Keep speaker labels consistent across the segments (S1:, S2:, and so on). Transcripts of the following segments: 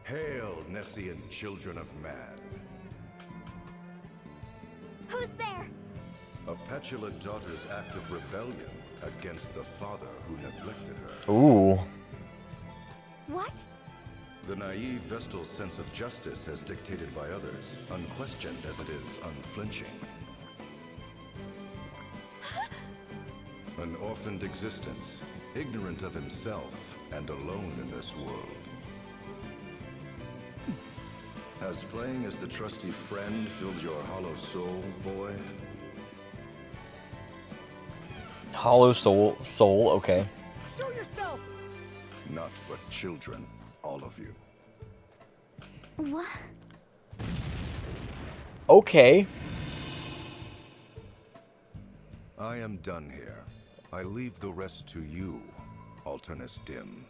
S1: Hail, Nessian children of man.
S2: Who's there?
S1: A petulant daughter's act of rebellion against the father who neglected her.
S3: Ooh.
S2: What?
S1: The naive Vestal's sense of justice as dictated by others, unquestioned as it is unflinching. An orphaned existence, ignorant of himself and alone in this world. Has playing as the trusty friend filled your hollow soul, boy?
S3: Hollow soul, okay.
S4: Show yourself!
S1: Not but children, all of you.
S2: What?
S3: Okay.
S1: I am done here. I leave the rest to you, Alternus Dim.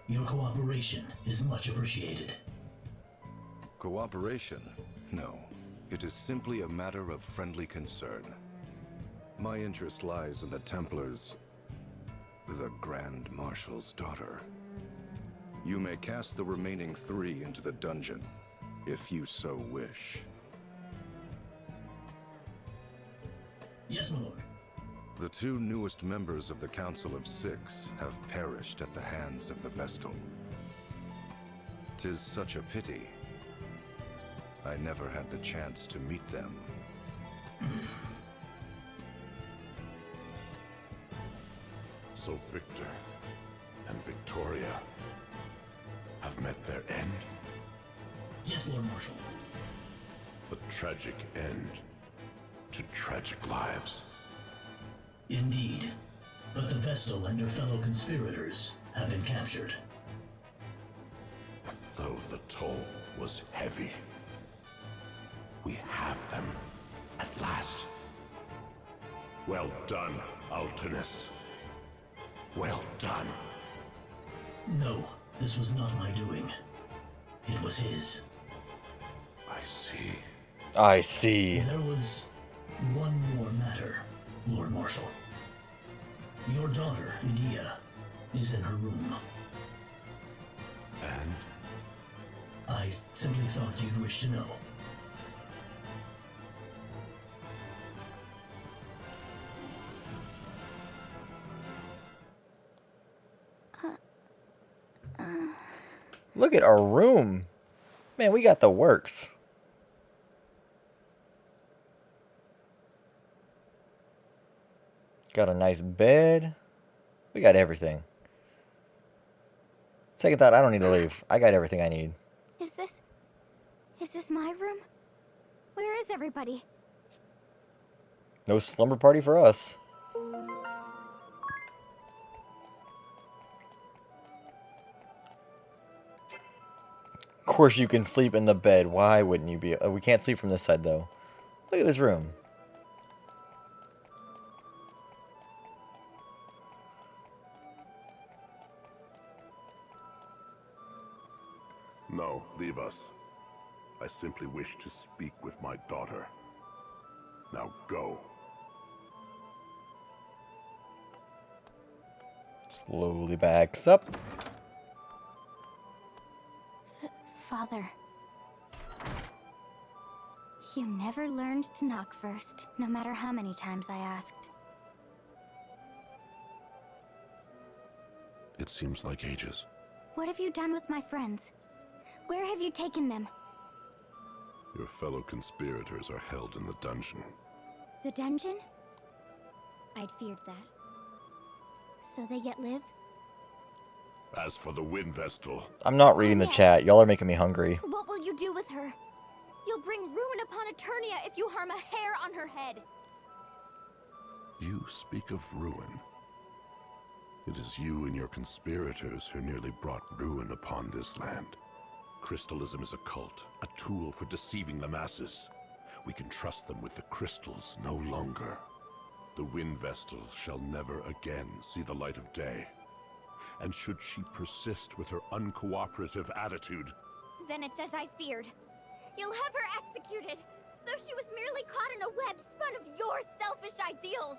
S5: Your cooperation is much appreciated.
S1: Cooperation? No. It is simply a matter of friendly concern. My interest lies in the Templars, the Grand Marshal's daughter. You may cast the remaining 3 into the dungeon, if you so wish.
S5: Yes, my lord.
S1: The 2 newest members of the Council of 6 have perished at the hands of the Vestal. 'Tis such a pity. I never had the chance to meet them.
S6: So Victor and Victoria have met their end?
S5: Yes, Lord Marshal.
S6: A tragic end to tragic lives.
S5: Indeed. But the Vestal and her fellow conspirators have been captured.
S6: Though the toll was heavy, we have them at last. Well done, Alternus. Well done.
S5: No, this was not my doing. It was his.
S6: I see.
S3: I see.
S5: There was one more matter, Lord Marshal. Your daughter, Medea, is in her room.
S6: And?
S5: I simply thought you'd wish to know.
S3: Look at our room. Man, we got the works. Got a nice bed. We got everything. Second thought, I don't need to leave. I got everything I need.
S2: Is this my room? Where is everybody?
S3: No slumber party for us. Of course you can sleep in the bed. Why wouldn't you be? We can't sleep from this side though. Look at this room.
S6: No, leave us. I simply wish to speak with my daughter. Now go.
S3: Slowly backs up.
S2: Father. You never learned to knock first, no matter how many times I asked.
S6: It seems like ages.
S2: What have you done with my friends? Where have you taken them?
S6: Your fellow conspirators are held in the dungeon.
S2: The dungeon? I'd feared that. So they yet live?
S6: As for the Wind Vestal,
S3: I'm not reading the chat. Y'all are making me hungry.
S2: What will you do with her? You'll bring ruin upon Eternia if you harm a hair on her head.
S6: you speak of ruin. It is you and your conspirators who nearly brought ruin upon this land. Crystalism is a cult, a tool for deceiving the masses. We can trust them with the crystals no longer. The Wind Vestal shall never again see the light of day. And should she persist with her uncooperative attitude...
S2: Then it's as I feared. You'll have her executed, though she was merely caught in a web spun of your selfish ideals.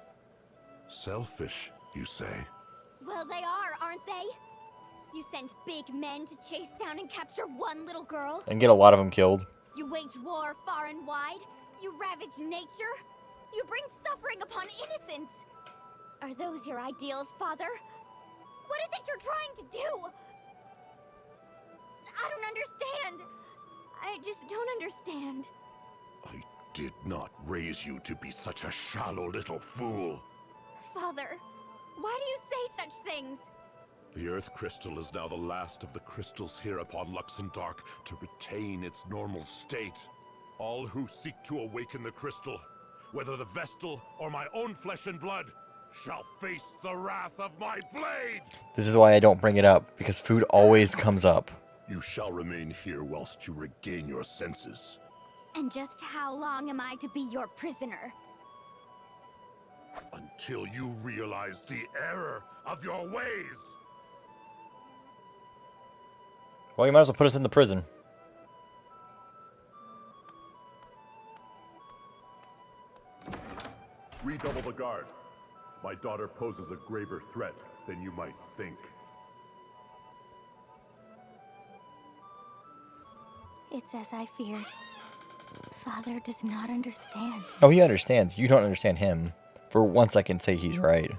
S6: Selfish, you say?
S2: Well, they are, aren't they? You sent big men to chase down and capture one little girl.
S3: And get a lot of them killed.
S2: You wage war far and wide. You ravage nature. You bring suffering upon innocents. Are those your ideals, Father? What is it you're trying to do? I don't understand. I just don't understand.
S6: I did not raise you to be such a shallow little fool.
S2: Father, why do you say such things?
S6: The Earth Crystal is now the last of the crystals here upon Luxendark to retain its normal state. All who seek to awaken the crystal, whether the Vestal or my own flesh and blood, shall face the wrath of my blade!
S3: This is why I don't bring it up, because food always comes up.
S6: You shall remain here whilst you regain your senses.
S2: And just how long am I to be your prisoner?
S6: Until you realize the error of your ways!
S3: Well, you might as well put us in the prison.
S6: Redouble the guard. My daughter poses a graver threat than you might think.
S2: It's as I feared. Father does not understand.
S3: Oh, he understands. You don't understand him. For once, I can say he's right.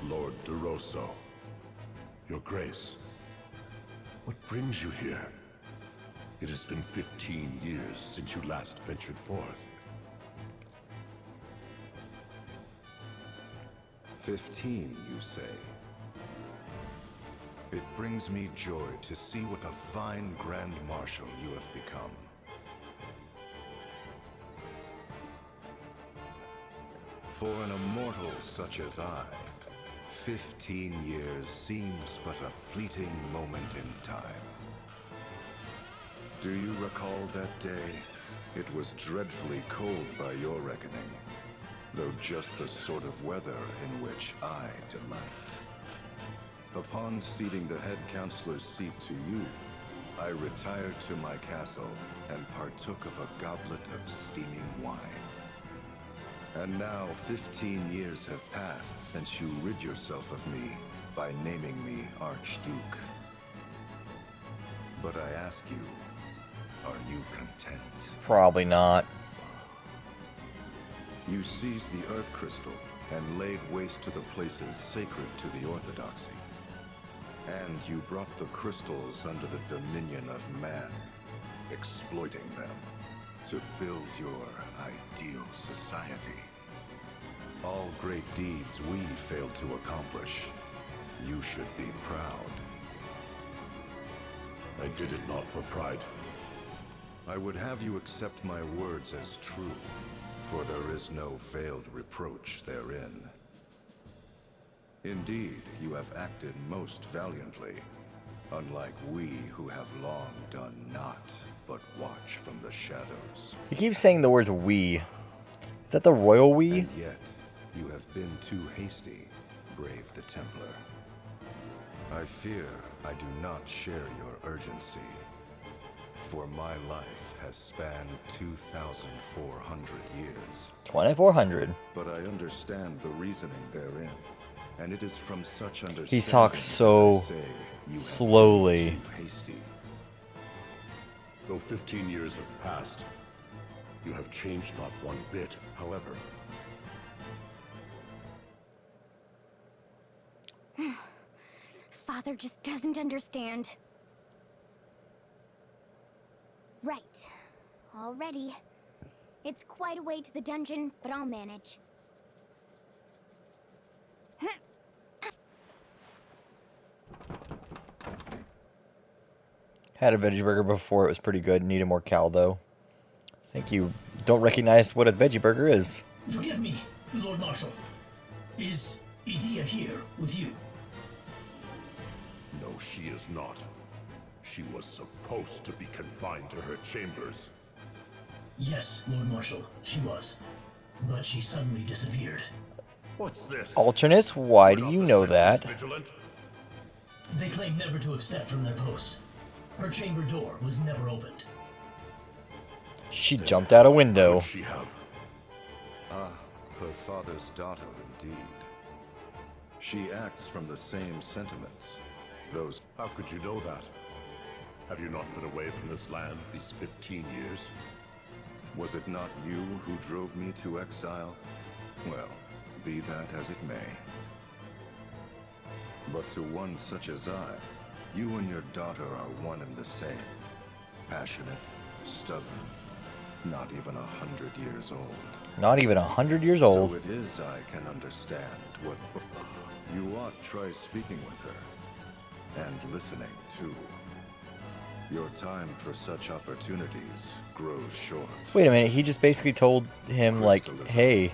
S6: Lord DeRosso, Your Grace, what brings you here? It has been 15 years since you last ventured forth.
S1: 15, you say? It brings me joy to see what a fine Grand Marshal you have become. For an immortal such as I, 15 years seems but a fleeting moment in time. Do you recall that day? It was dreadfully cold by your reckoning, though just the sort of weather in which I delight. Upon ceding the head counselor's seat to you, I retired to my castle and partook of a goblet of steaming wine. And now 15 years have passed since you rid yourself of me by naming me Archduke. But I ask you, are you content?
S3: Probably not.
S1: You seized the Earth Crystal and laid waste to the places sacred to the Orthodoxy. And you brought the crystals under the dominion of man, exploiting them to build your ideal society. All great deeds we failed to accomplish. You should be proud.
S6: I did it not for pride.
S1: I would have you accept my words as true, for there is no veiled reproach therein. Indeed, you have acted most valiantly, unlike we who have long done naught but watch from the shadows.
S3: He keeps saying the words we. Is that the royal we?
S1: And yet, you have been too hasty, brave the Templar. I fear I do not share your urgency, for my life has spanned 2,400 years.
S3: 2,400.
S1: But I understand the reasoning therein, and it is from such understanding
S3: He talks so
S1: that I say you have
S3: slowly.
S1: been too hasty.
S6: Though 15 years have passed, you have changed not one bit, however.
S2: Father just doesn't understand. Right. All ready. It's quite a way to the dungeon, but I'll manage.
S3: Had a veggie burger before, it was pretty good. Needed more cal though. Thank you. Don't recognize what a veggie burger is.
S5: Forgive me, Lord Marshal. Is Edea here with you?
S6: No, she is not. She was supposed to be confined to her chambers.
S5: Yes, Lord Marshal, she was. But she suddenly disappeared.
S6: What's this?
S3: Alternus, why
S6: We're
S3: do
S6: not
S3: you
S6: the
S3: know
S6: Sentinels
S3: that?
S6: Vigilant?
S5: They claim never to have stepped from their post. Her chamber door was never opened.
S3: She jumped out a window.
S6: What she have?
S1: Ah, her father's daughter indeed. She acts from the same sentiments. Those...
S6: How could you know that? Have you not been away from this land these 15 years?
S1: Was it not you who drove me to exile? Well, be that as it may. But to one such as I, you and your daughter are one and the same. Passionate, stubborn, not even 100 years old.
S3: Not even 100 years old.
S1: So it is I can understand what... You ought try speaking with her. And listening, too. Your time for such opportunities grows short.
S3: Wait a minute, he just basically told him, like, hey,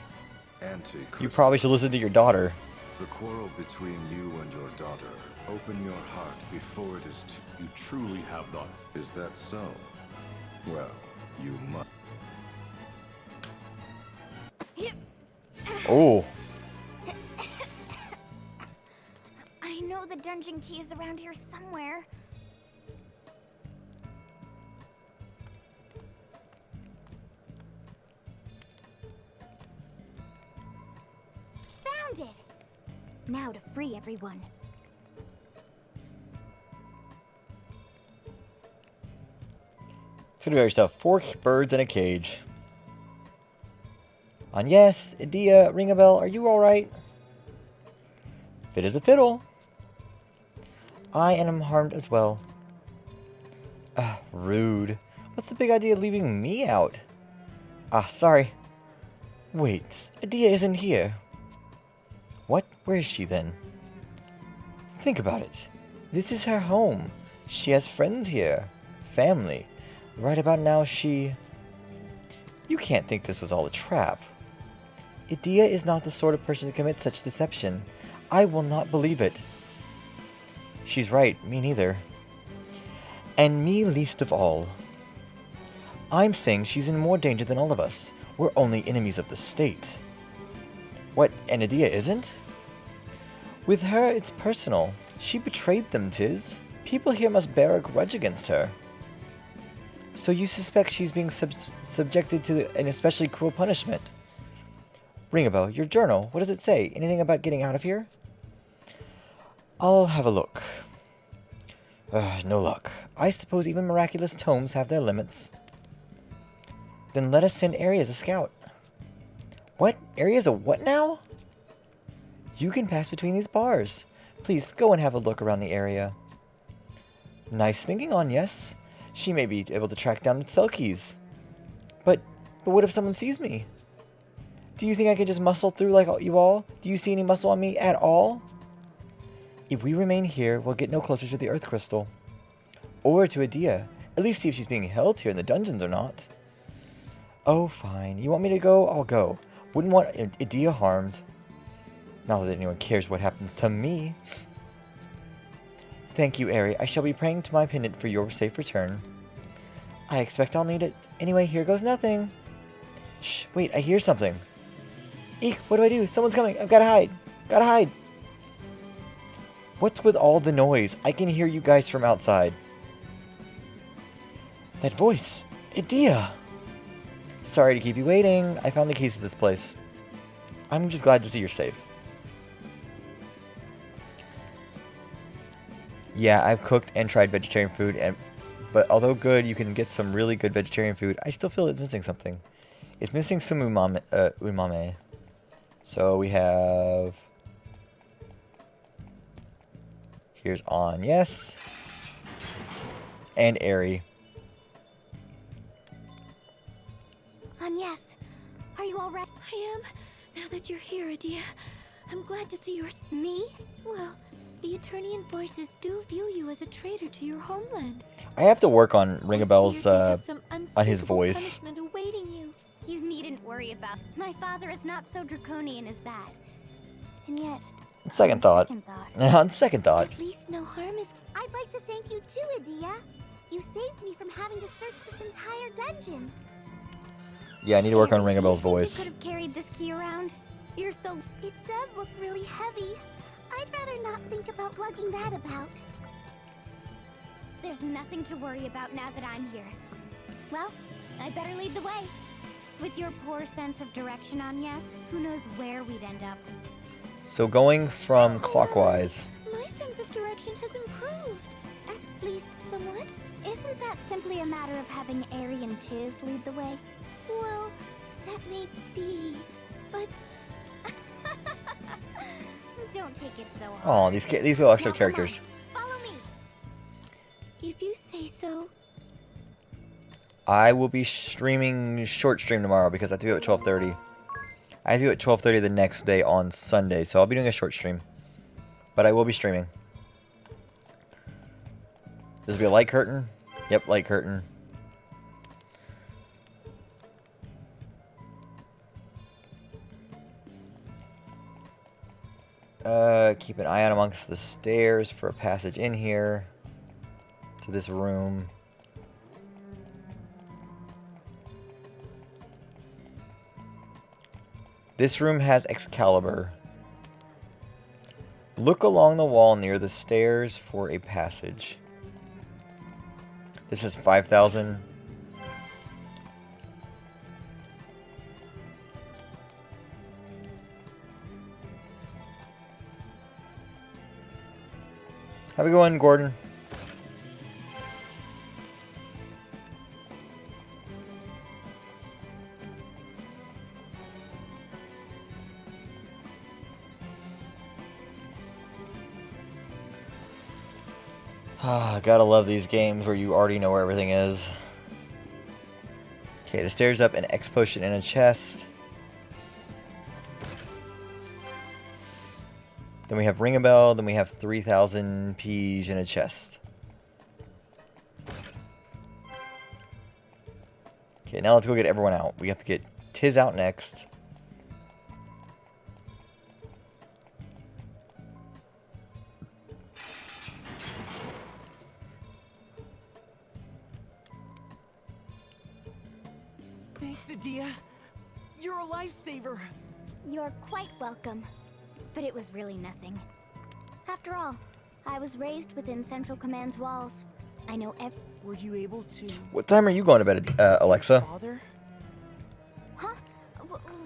S3: you probably should listen to your daughter.
S1: The quarrel between you and your daughter. Open your heart before it is
S6: You truly have not.
S1: Is that so? Well, you must.
S3: Oh,
S2: I know the dungeon key is around here somewhere. Found it! Now to free everyone.
S3: so do yourself 4 birds in a cage. On yes, Idea, ring a bell, are you alright? Fit as a fiddle. I am harmed as well. Ah, rude. What's the big idea of leaving me out? Ah, sorry. Wait, Idea isn't here. What? Where is she then? Think about it. This is her home. She has friends here. Family. Right about now she... You can't think this was all a trap. Idea is not the sort of person to commit such deception. I will not believe it. She's right, me neither. And me least of all. I'm saying she's in more danger than all of us. We're only enemies of the state. What, and Idea isn't? With her, it's personal. She betrayed them, 'tis. People here must bear a grudge against her. So you suspect she's being subjected to an especially cruel punishment? Ringabel, your journal, what does it say? Anything about getting out of here? I'll have a look. No luck. I suppose even miraculous tomes have their limits. Then let us send Ari as a scout. What? Ari as a what now? You can pass between these bars. Please, go and have a look around the area. Nice thinking on, yes. She may be able to track down the cell keys. But what if someone sees me? Do you think I can just muscle through like you all? Do you see any muscle on me at all? If we remain here, we'll get no closer to the Earth Crystal. Or to Idea. At least see if she's being held here in the dungeons or not. Oh, fine. You want me to go? I'll go. Wouldn't want Idea harmed. Not that anyone cares what happens to me. Thank you, Ari. I shall be praying to my pendant for your safe return. I expect I'll need it. Anyway, here goes nothing. Shh, wait, I hear something. Eek, what do I do? Someone's coming. I've gotta hide. Gotta hide. What's with all the noise? I can hear you guys from outside. That voice. Idea. Sorry to keep you waiting. I found the keys to this place. I'm just glad to see you're safe. Yeah, I've cooked and tried vegetarian food, but although good, you can get some really good vegetarian food, I still feel it's missing something. It's missing some umami. So we have... Here's On, yes. And Ari.
S2: Yes. Are you alright?
S4: I am. Now that you're here, Idea, I'm glad to see you're...
S2: Me?
S4: Well, the Eternian forces do view you as a traitor to your homeland.
S3: I have to work on Ringabel's,
S4: Some
S3: on his
S4: unspeakable
S3: voice.
S4: punishment awaiting you.
S2: You needn't worry about. My father is not so draconian as that. And yet,
S3: Second thought.
S2: second thought.
S3: On second thought.
S4: At least no harm is...
S2: I'd like to thank you too, Idea. You saved me from having to search this entire dungeon.
S3: Yeah, I need to work on
S2: Ari, do you
S3: Ringabel's
S2: think you
S3: voice.
S2: could have carried this key around? You're so... It does look really heavy. I'd rather not think about lugging that about. There's nothing to worry about now that I'm here. Well, I better lead the way. With your poor sense of direction, Agnes, who knows where we'd end up.
S3: So going from clockwise.
S4: My sense of direction has improved. At least somewhat.
S2: Isn't that simply a matter of having Aerie and Tiz lead the way?
S4: Well, that may be, but
S2: Don't take it so hard.
S3: Oh, these people are actual
S2: Now, come
S3: characters.
S2: on, follow me.
S4: if you say so.
S3: I will be streaming short stream tomorrow because I have to do it at 12:30. I have to do it at 12:30 the next day on Sunday, so I'll be doing a short stream. But I will be streaming. This will be a light curtain. Yep, light curtain. Keep an eye out amongst the stairs for a passage in here to this room. This room has Excalibur. Look along the wall near the stairs for a passage. This is 5,000. How we going, Gordon? Ah, gotta love these games where you already know where everything is. Okay, the stairs up, an X potion and a chest. Then we have ring a bell, then we have 3,000 P's in a chest. Okay, now let's go get everyone out. We have to get Tiz out next.
S7: Thanks, Adia. You're a lifesaver.
S2: You're quite welcome. But it was really nothing. After all, I was raised within Central Command's walls. I know
S7: Were you able to...
S3: What time are you going to bed, Alexa?
S7: Father?
S2: Huh?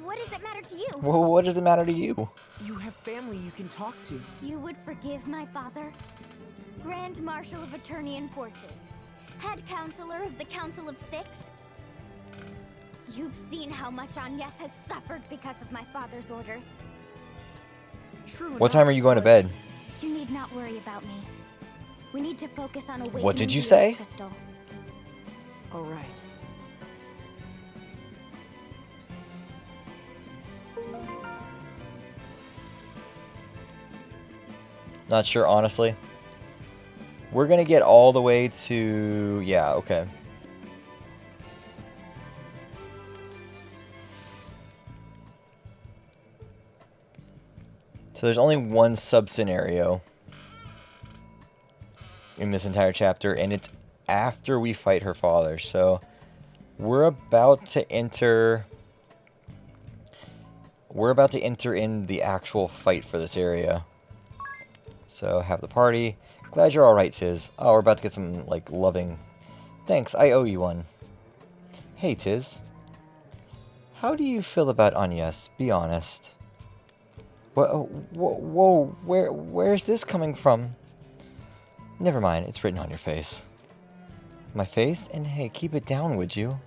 S2: What does it matter to you?
S3: Well, what does it matter to you?
S7: You have family you can talk to.
S2: You would forgive my father? Grand Marshal of Eternian Forces. Head Counselor of the Council of Six? You've seen how much Agnes has suffered because of my father's orders.
S7: True
S3: What time are you going to bed?
S2: You need not worry about me. We need to focus on awakening
S3: What did you
S2: the
S3: say?
S2: Crystal.
S7: All right.
S3: Not sure, honestly. We're gonna get all the way to... Yeah, okay. So there's only one sub-scenario in this entire chapter, and it's after we fight her father. So we're about to enter... We're about to enter in the actual fight for this area. So, have the party. Glad you're alright, Tiz. Oh, we're about to get some, like, loving... Thanks, I owe you one. Hey, Tiz. How do you feel about Agnes? Be honest. Whoa, where's this coming from? Never mind, it's written on your face. My face? And hey, keep it down, would you?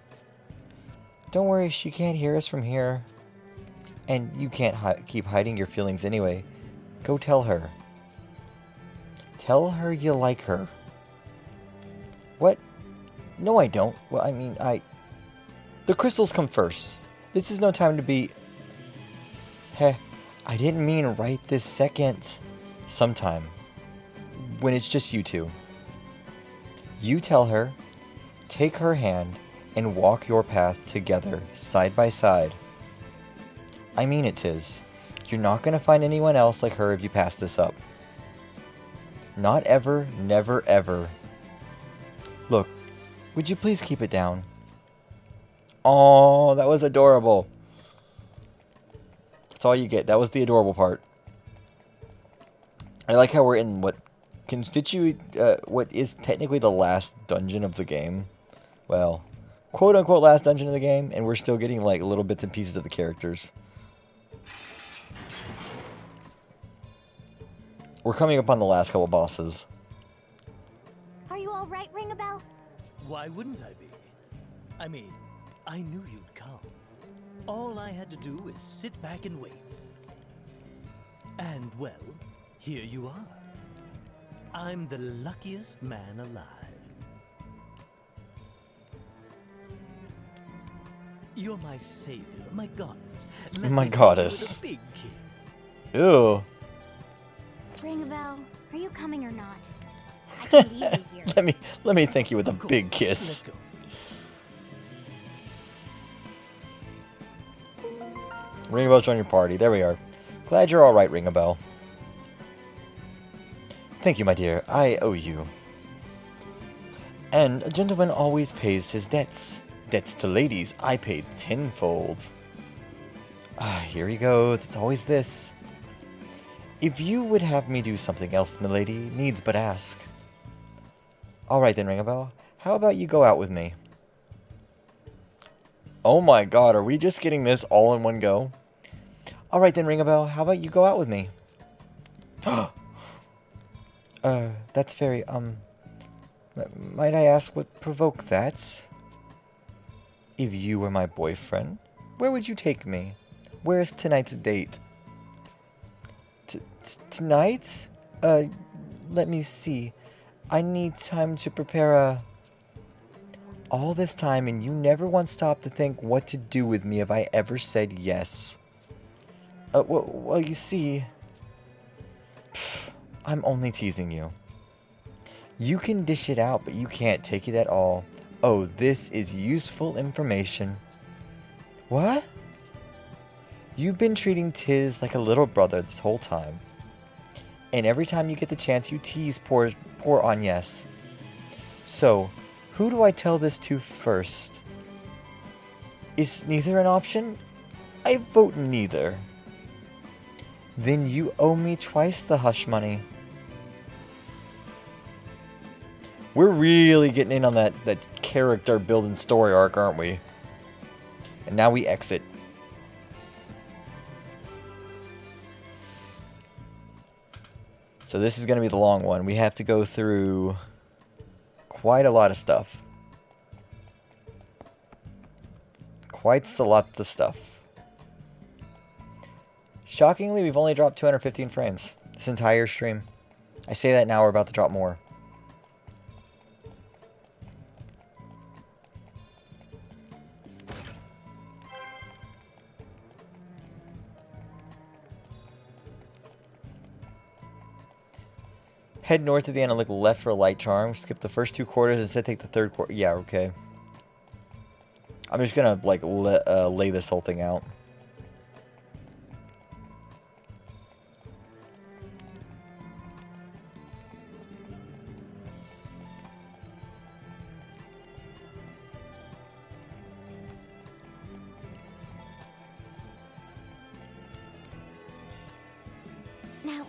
S3: Don't worry, she can't hear us from here. And you can't keep hiding your feelings anyway. Go tell her. Tell her you like her. What? No, I don't. Well, I mean, The crystals come first. This is no time to be... Heh, I didn't mean right this second. Sometime. When it's just you two. You tell her, take her hand, and walk your path together, side by side. I mean it, Tiz. You're not gonna find anyone else like her if you pass this up. Not ever, never, ever. Look, would you please keep it down? Oh, that was adorable. That's all you get. That was the adorable part. I like how we're in what constitute what is technically the last dungeon of the game. Well, quote unquote last dungeon of the game, and we're still getting like little bits and pieces of the characters. We're coming up on the last couple bosses.
S2: Are you all right, Ring a Bell?
S8: Why wouldn't I be? I mean, I knew you'd come. All I had to do is sit back and wait. And well, here you are. I'm the luckiest man alive. You're my savior, my goddess. Let
S3: My
S8: me hug you
S3: goddess.
S8: with a big kiss.
S3: Ew.
S2: Ring a Bell, are you coming or not? I can leave you here.
S3: Let me thank you with a
S8: Of course.
S3: big
S8: Let's
S3: kiss.
S8: go.
S3: Ring a Bell's join your party. There we are. Glad you're all right, Ring a Bell. Thank you, my dear. I owe you. And a gentleman always pays his debts. Debts to ladies, I paid tenfold. Ah, here he goes. It's always this. If you would have me do something else, milady, needs but ask. Alright then, Ring a Bell. How about you go out with me? Oh my god, are we just getting this all in one go? Alright then, Ring a Bell. How about you go out with me? That's very, might I ask what provoked that? If you were my boyfriend, where would you take me? Where's tonight's date? Tonight? Let me see. I need time to prepare all this time, and you never once stopped to think what to do with me if I ever said yes. Well, you see, I'm only teasing you. You can dish it out, but you can't take it at all. Oh, this is useful information. What? You've been treating Tiz like a little brother this whole time. And every time you get the chance, you tease poor Agnes. So, who do I tell this to first? Is neither an option? I vote neither. Then you owe me twice the hush money. We're really getting in on that character building story arc, aren't we? And now we exit. So this is going to be the long one. We have to go through quite a lot of stuff. Quite a lot of stuff. Shockingly, we've only dropped 215 frames this entire stream. I say that now, we're about to drop more. Head north at the end and look left for a light charm. Skip the first 2 quarters and instead take the 3rd quarter. Yeah, okay. I'm just gonna like lay this whole thing out.
S2: Now,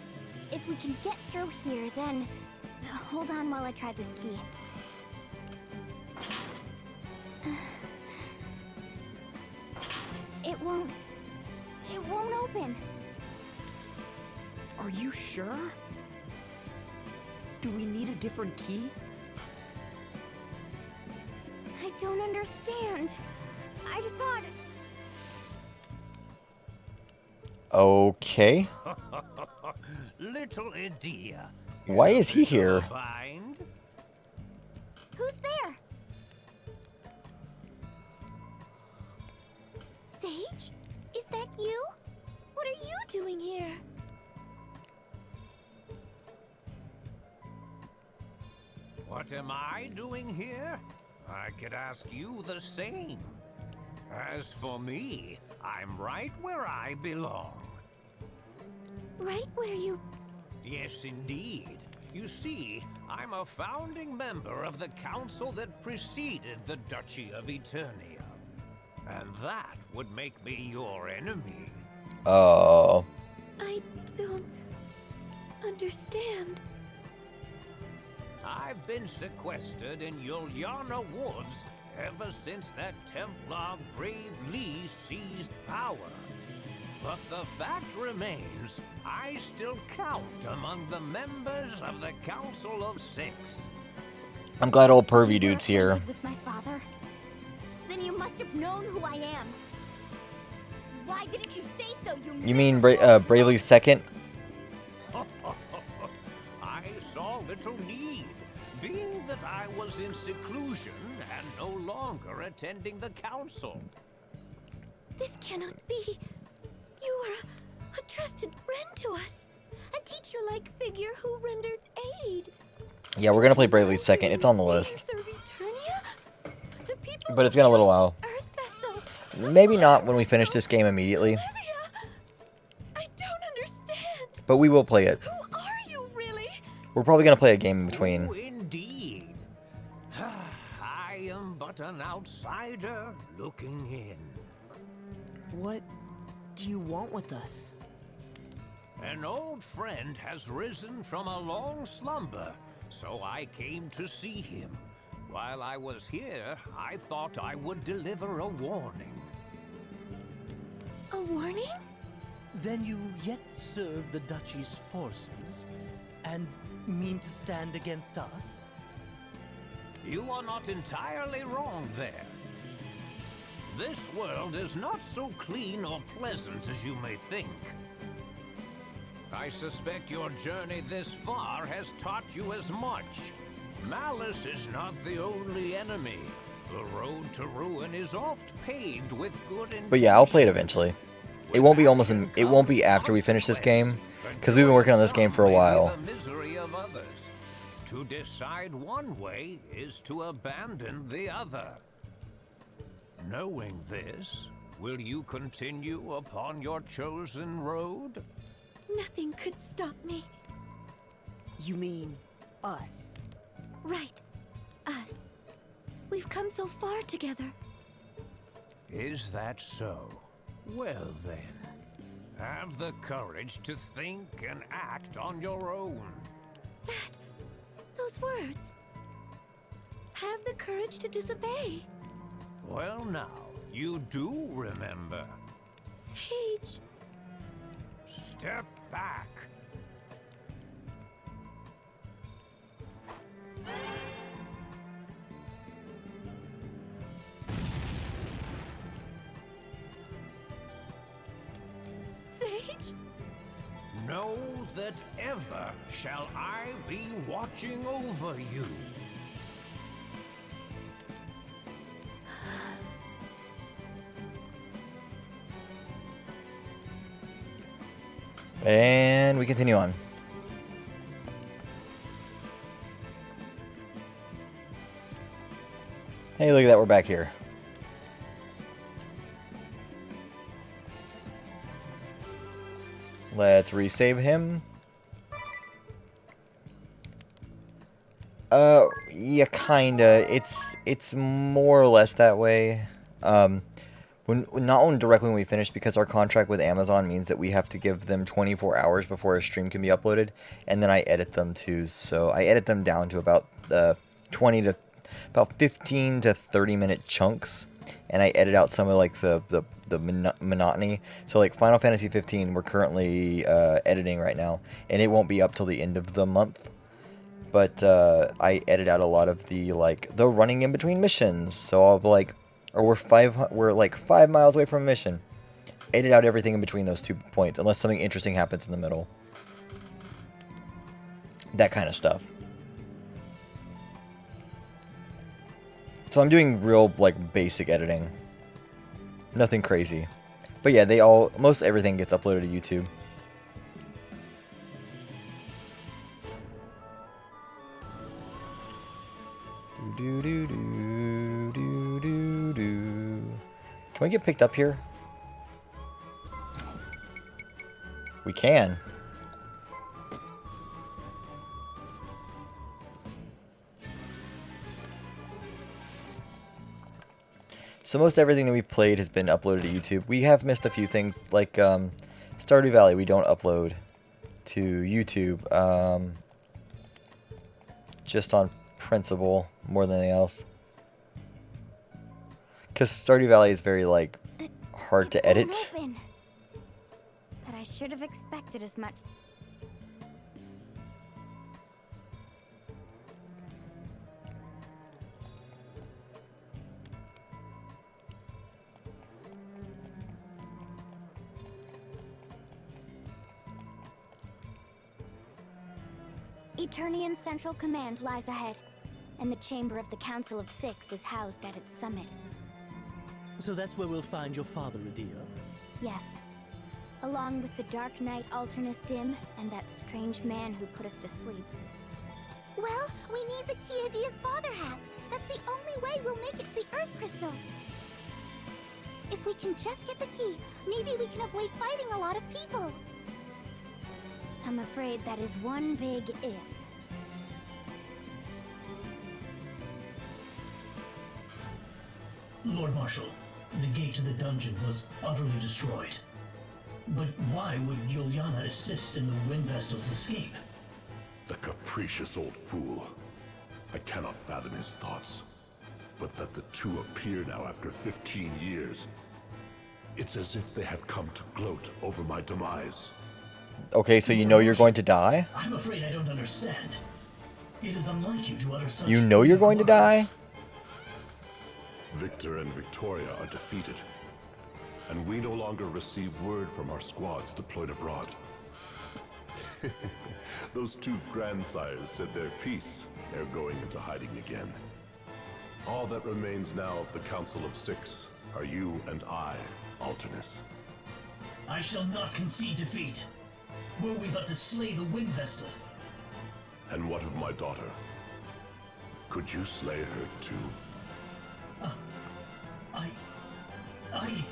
S2: if we can get through here, then... Hold on while I try this key. It won't open.
S7: Are you sure? Do we need a different key?
S2: I don't understand. I thought...
S3: Okay.
S9: Little Edea.
S3: Why is he here?
S9: Bind?
S2: Who's there?
S4: Sage? Is that you? What are you doing here?
S9: What am I doing here? I could ask you the same. As for me, I'm right where I belong.
S4: Right where you...
S9: Yes, indeed. You see, I'm a founding member of the council that preceded the Duchy of Eternia. And that would make me your enemy.
S3: Oh.
S4: I don't understand.
S9: I've been sequestered in Yuliana Woods ever since that Templar Brave Lee seized power. But the fact remains, I still count among the members of the Council of Six.
S3: I'm glad old pervy
S2: You were
S3: dude's here.
S2: acquainted with my father? Then you must have known who I am. Why didn't you say so,
S3: You mean Bravely's second?
S9: I saw little need, being that I was in seclusion and no longer attending the council.
S4: This cannot be. You are a trusted friend to us. A teacher-like figure who rendered aid.
S3: Yeah, we're gonna play Bravely's second. It's on the list.
S4: Serve Eternia? The people
S3: But it's gonna a little while.
S4: Earth vessel.
S3: Maybe not when we finish this game immediately.
S4: Olivia! I don't understand.
S3: But we will play it.
S4: Who are you, really?
S3: We're probably gonna play a game in between.
S9: Oh, indeed. I am but an outsider looking in.
S7: What do you want with us?
S9: An old friend has risen from a long slumber, so I came to see him. While I was here, I thought I would deliver a warning.
S4: A warning?
S8: Then you yet serve the Duchy's forces, and mean to stand against us?
S9: You are not entirely wrong there. This world is not so clean or pleasant as you may think. I suspect your journey this far has taught you as much. Malice is not the only enemy. The road to ruin is oft paved with good intentions.
S3: But yeah, I'll play it eventually. It won't be it won't be after we finish this game, because we've been working on this game for a while.
S9: The misery of others. To decide one way is to abandon the other. Knowing this, will you continue upon your chosen road?
S4: Nothing could stop me.
S7: You mean us?
S4: Right. Us. We've come so far together.
S9: Is that so? Well then, have the courage to think and act on your own.
S4: Those words. Have the courage to disobey.
S9: Well now, you do remember.
S4: Sage.
S9: Step back.
S4: Sage?
S9: Know that ever shall I be watching over you.
S3: And we continue on. Hey, look at that, we're back here. Let's resave him. Yeah, kinda. It's more or less that way. Not directly when we finish, because our contract with Amazon means that we have to give them 24 hours before a stream can be uploaded, and then I edit them too. So I edit them down to about 15 to 30 minute chunks, and I edit out some of like the monotony. So like Final Fantasy 15, we're currently editing right now, and it won't be up till the end of the month. But I edit out a lot of the running in between missions. So I'll be like, or we're like 5 miles away from a mission. Edit out everything in between those 2 points, unless something interesting happens in the middle. That kind of stuff. So I'm doing real basic editing. Nothing crazy. But yeah, most everything gets uploaded to YouTube. Do do do do do do. Can we get picked up here? We can. So most everything that we've played has been uploaded to YouTube. We have missed a few things, like Stardew Valley we don't upload to YouTube. Just on principle more than anything else. Because Stardew Valley is very, like, hard to edit.
S2: Open. But I should have expected as much. Eternian Central Command lies ahead, and the chamber of the Council of Six is housed at its summit.
S8: So that's where we'll find your father, Adia?
S2: Yes. Along with the Dark Knight Alternus Dim and that strange man who put us to sleep.
S4: Well, we need the key Adia's father has. That's the only way we'll make it to the Earth Crystal. If we can just get the key, maybe we can avoid fighting a lot of people.
S2: I'm afraid that is one big if.
S5: Lord Marshal, the gate to the dungeon was utterly destroyed. But why would Yuliana assist in the Wind Vestal's escape?
S6: The capricious old fool. I cannot fathom his thoughts. But that the two appear now after 15 years. It's as if they have come to gloat over my demise.
S3: Okay, so you know you're going to die?
S5: I'm afraid I don't understand. It is unlike you to utter such...
S3: You know you're going to die?
S6: Victor and Victoria are defeated. And we no longer receive word from our squads deployed abroad. Those two grandsires said their piece ere going into hiding again. All that remains now of the Council of Six are you and I, Alternus.
S5: I shall not concede defeat. Were we but to slay the Wind Vestal.
S6: And what of my daughter? Could you slay her too?
S5: I...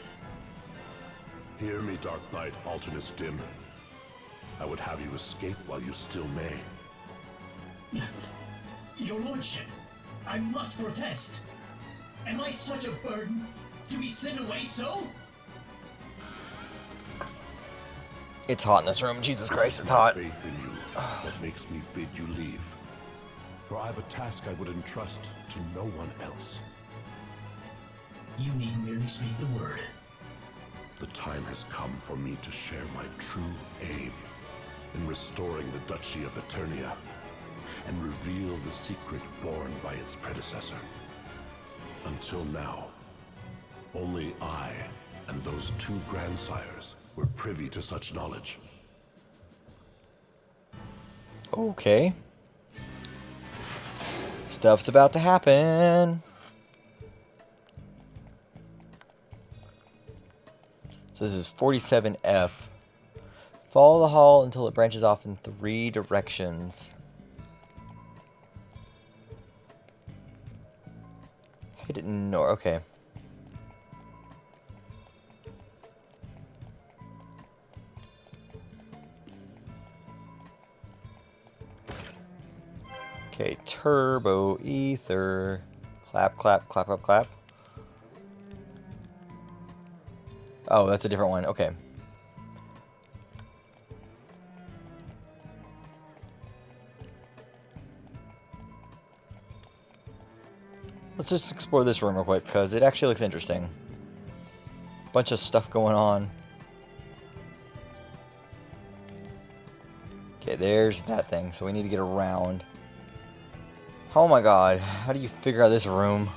S6: Hear me, Dark Knight Alternus Dim. I would have you escape while you still may.
S5: Your Lordship, I must protest. Am I such a burden to be sent away so?
S3: It's hot in this room. Jesus Christ, it's
S6: My
S3: hot.
S6: faith in you that makes me bid you leave. For I have a task I would entrust to no one else.
S5: You need merely speak the word.
S6: The time has come for me to share my true aim in restoring the Duchy of Eternia and reveal the secret borne by its predecessor. Until now, only I and those two grandsires were privy to such knowledge.
S3: Okay. Stuff's about to happen. So this is 47F. Follow the hall until it branches off in 3 directions. Hidden north. Okay. Okay, turbo ether. Clap, clap, clap, clap, clap. Oh, that's a different one. Okay. Let's just explore this room real quick, because it actually looks interesting. Bunch of stuff going on. Okay, there's that thing, so we need to get around. Oh my god, how do you figure out this room?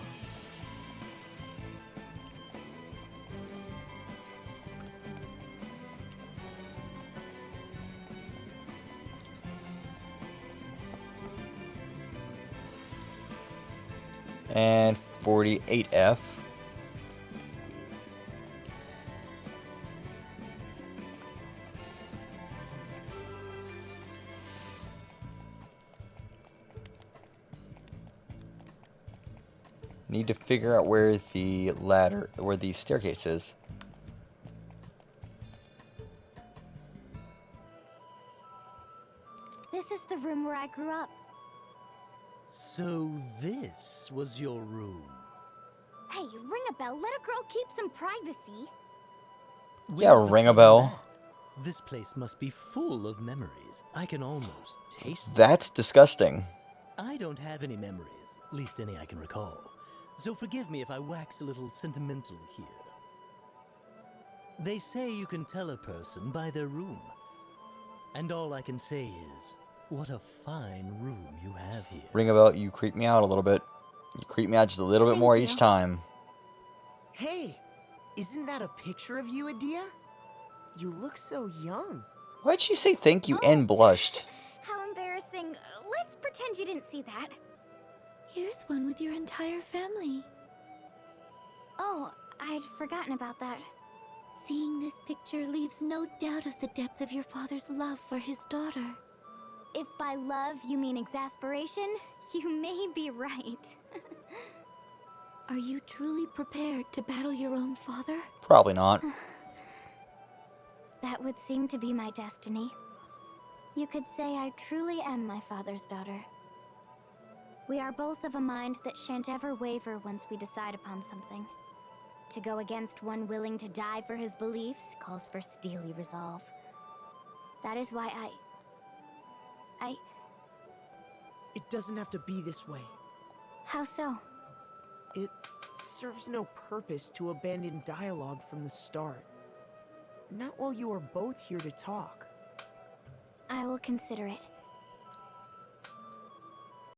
S3: And 48F. Need to figure out where the ladder, where the staircase is.
S2: This is the room where I grew up.
S8: So this was your room?
S2: Hey, ring a bell. Let a girl keep some privacy.
S3: Yeah,
S8: Where's the
S3: ring a
S8: fun in
S3: bell.
S8: that? This place must be full of memories. I can almost taste them.
S3: That's disgusting.
S8: I don't have any memories, least any I can recall. So forgive me if I wax a little sentimental here. They say you can tell a person by their room. And all I can say is, what a fine room you have here.
S3: Ring a bell, you creep me out a little bit. You creep me out just a little bit more each time.
S7: Hey, isn't that a picture of you, Adia? You look so young.
S3: Why'd she say thank you and blushed?
S2: How embarrassing. Let's pretend you didn't see that.
S4: Here's one with your entire family.
S2: Oh, I'd forgotten about that.
S4: Seeing this picture leaves no doubt of the depth of your father's love for his daughter.
S2: If by love you mean exasperation, you may be right.
S4: Are you truly prepared to battle your own father?
S3: Probably not.
S2: That would seem to be my destiny. You could say I truly am my father's daughter. We are both of a mind that shan't ever waver once we decide upon something. To go against one willing to die for his beliefs calls for steely resolve. That is why I...
S7: It doesn't have to be this way.
S2: How so?
S7: It serves no purpose to abandon dialogue from the start. Not while you are both here to talk.
S2: I will consider it.